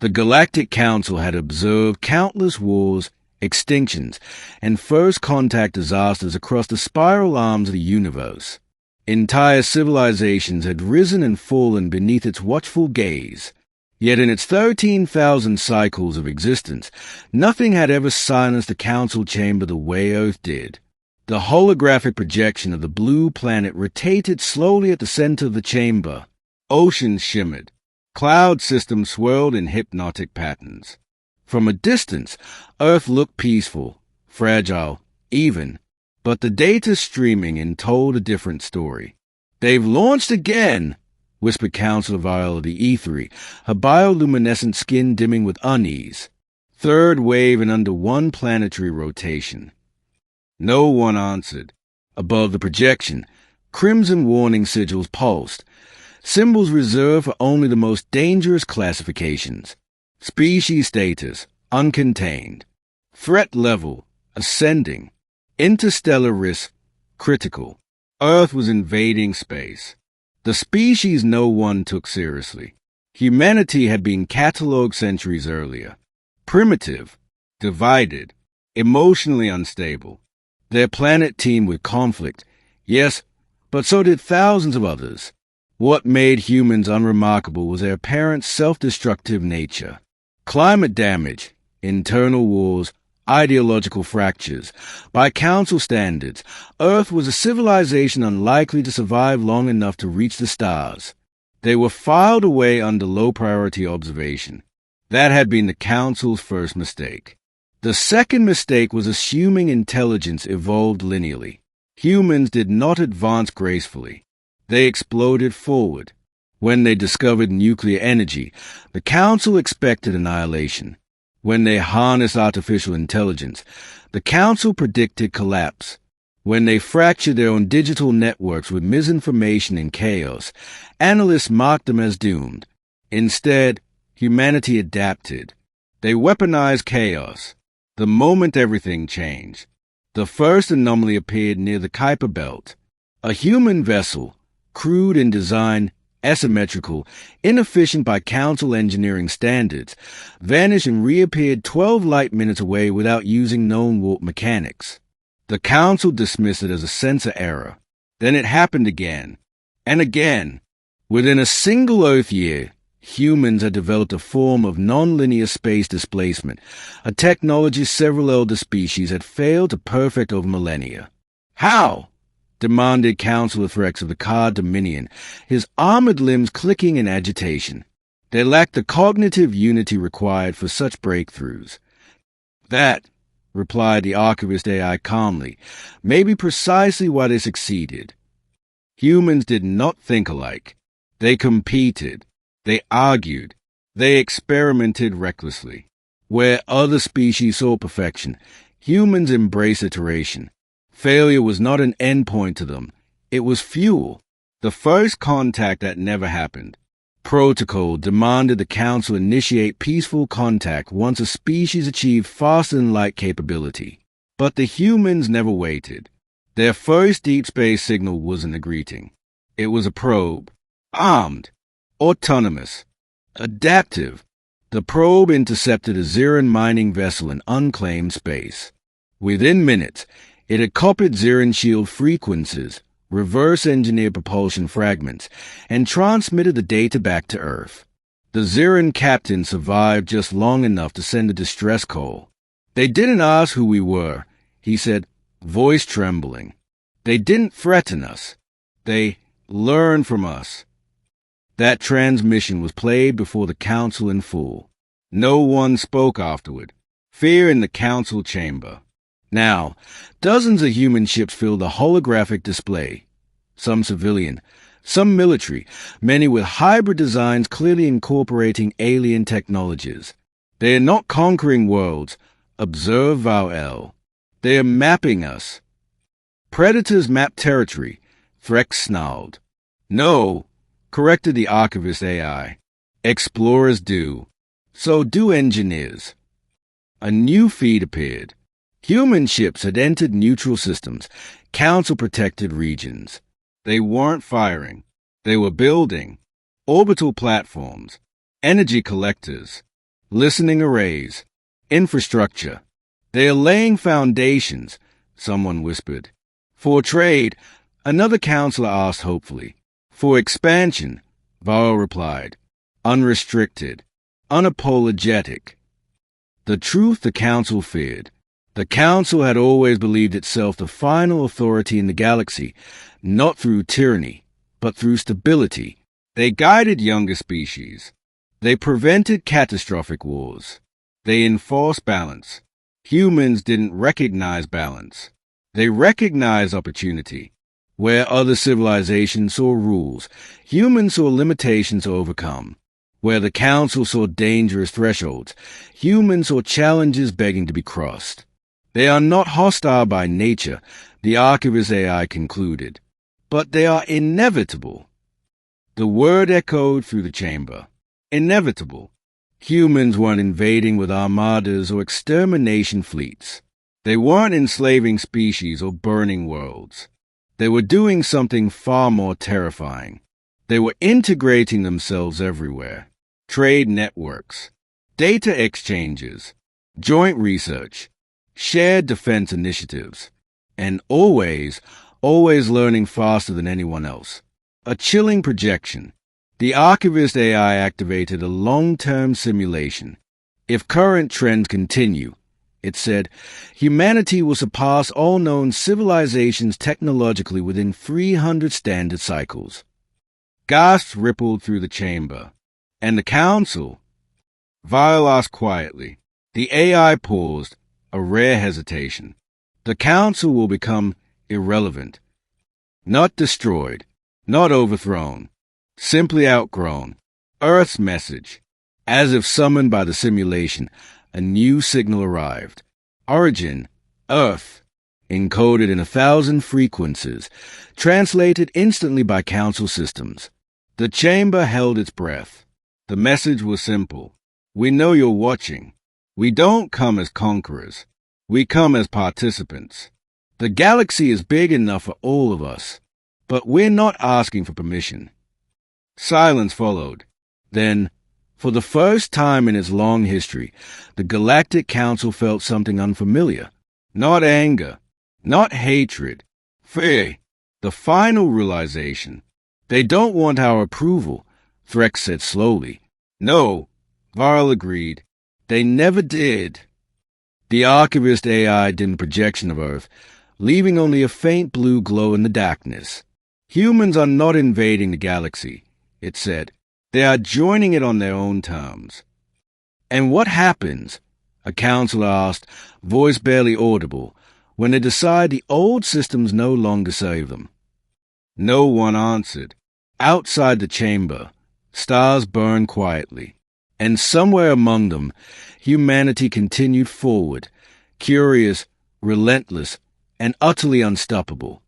The Galactic Council had observed countless wars, extinctions, and first contact disasters across the spiral arms of the universe. Entire civilizations had risen and fallen beneath its watchful gaze. Yet in its 13,000 cycles of existence, nothing had ever silenced the council chamber the way Earth did. The holographic projection of the blue planet rotated slowly at the center of the chamber. Oceans shimmered. Cloud systems swirled in hypnotic patterns. From a distance, Earth looked peaceful, fragile, even, but the data streaming in told a different story. "They've launched again," whispered Counselor Viola the E3, her bioluminescent skin dimming with unease. Third wave and under one planetary rotation. No one answered. Above the projection, crimson warning sigils pulsed, symbols reserved for only the most dangerous classifications. Species status, uncontained. Threat level, ascending. Interstellar risk, critical. Earth was invading space. The species no one took seriously. Humanity had been catalogued centuries earlier. Primitive, divided, emotionally unstable. Their planet teemed with conflict, yes, but so did thousands of others. What made humans unremarkable was their apparent self-destructive nature. Climate damage, internal wars, ideological fractures. By council standards, Earth was a civilization unlikely to survive long enough to reach the stars. They were filed away under low-priority observation. That had been the council's first mistake. The second mistake was assuming intelligence evolved linearly. Humans did not advance gracefully. They exploded forward. When they discovered nuclear energy, the Council expected annihilation. When they harnessed artificial intelligence, the Council predicted collapse. When they fractured their own digital networks with misinformation and chaos, analysts marked them as doomed. Instead, humanity adapted. They weaponized chaos. The moment everything changed, the first anomaly appeared near the Kuiper Belt. A human vessel, crude in design, asymmetrical, inefficient by council engineering standards, vanished and reappeared 12 light minutes away without using known warp mechanics. The council dismissed it as a sensor error. Then it happened again, and again. Within a single Earth year, humans had developed a form of non-linear space displacement, a technology several elder species had failed to perfect over millennia. How? Demanded Councilor Threx of the Card Dominion, his armored limbs clicking in agitation. They lacked the cognitive unity required for such breakthroughs. That, replied the Archivist AI calmly, may be precisely why they succeeded. Humans did not think alike. They competed. They argued. They experimented recklessly. Where other species saw perfection, humans embraced iteration. Failure was not an endpoint to them. It was fuel. The first contact that never happened. Protocol demanded the Council initiate peaceful contact once a species achieved faster-than-light capability. But the humans never waited. Their first deep space signal wasn't a greeting. It was a probe. Armed. Autonomous. Adaptive. The probe intercepted a Xeran mining vessel in unclaimed space. Within minutes, it had copied Xeran shield frequencies, reverse-engineered propulsion fragments, and transmitted the data back to Earth. The Xeran captain survived just long enough to send a distress call. "They didn't ask who we were," he said, voice trembling. "They didn't threaten us. They learned from us." That transmission was played before the Council in full. No one spoke afterward. Fear in the Council chamber. Now, dozens of human ships filled the holographic display. Some civilian, some military, many with hybrid designs clearly incorporating alien technologies. They are not conquering worlds. Observe Val-El. They are mapping us. Predators map territory, Threx snarled. "No," corrected the Archivist AI. "Explorers do. So do engineers." A new feed appeared. Human ships had entered neutral systems, Council-protected regions. They weren't firing. They were building. Orbital platforms. Energy collectors. listening arrays, infrastructure. They are laying foundations, someone whispered. For trade, another counselor asked hopefully. For expansion, Varl replied. Unrestricted, unapologetic. The truth the council feared. The council had always believed itself the final authority in the galaxy, not through tyranny, but through stability. They guided younger species. They prevented catastrophic wars. They enforced balance. Humans didn't recognize balance. They recognized opportunity. Where other civilizations saw rules, humans saw limitations to overcome. Where the council saw dangerous thresholds, humans saw challenges begging to be crossed. They are not hostile by nature, the Archivist AI concluded, but they are inevitable. The word echoed through the chamber. Inevitable. Humans weren't invading with armadas or extermination fleets. They weren't enslaving species or burning worlds. They were doing something far more terrifying. They were integrating themselves everywhere. Trade networks, data exchanges, joint research, shared defense initiatives, and always learning faster than anyone else. A chilling projection. The Archivist AI activated a long-term simulation. If current trends continue, it said, humanity will surpass all known civilizations technologically within 300 standard cycles. Gasps rippled through the chamber. And the council? Vile asked quietly. The AI paused, a rare hesitation. The council will become irrelevant. Not destroyed, not overthrown, simply outgrown. Earth's message. As if summoned by the simulation, a new signal arrived. Origin, Earth, encoded in 1,000 frequencies, translated instantly by council systems. The chamber held its breath. The message was simple. We know you're watching. We don't come as conquerors. We come as participants. The galaxy is big enough for all of us, but we're not asking for permission. Silence followed. Then, for the first time in its long history, the Galactic Council felt something unfamiliar. Not anger, not hatred, fear. The final realization. They don't want our approval, Threx said slowly. No, Varl agreed. They never did. The Archivist AI dimmed projection of Earth, leaving only a faint blue glow in the darkness. Humans are not invading the galaxy, it said. They are joining it on their own terms. And what happens, a counselor asked, voice barely audible, when they decide the old systems no longer save them? No one answered. Outside the chamber, stars burned quietly, and somewhere among them, humanity continued forward, curious, relentless, and utterly unstoppable.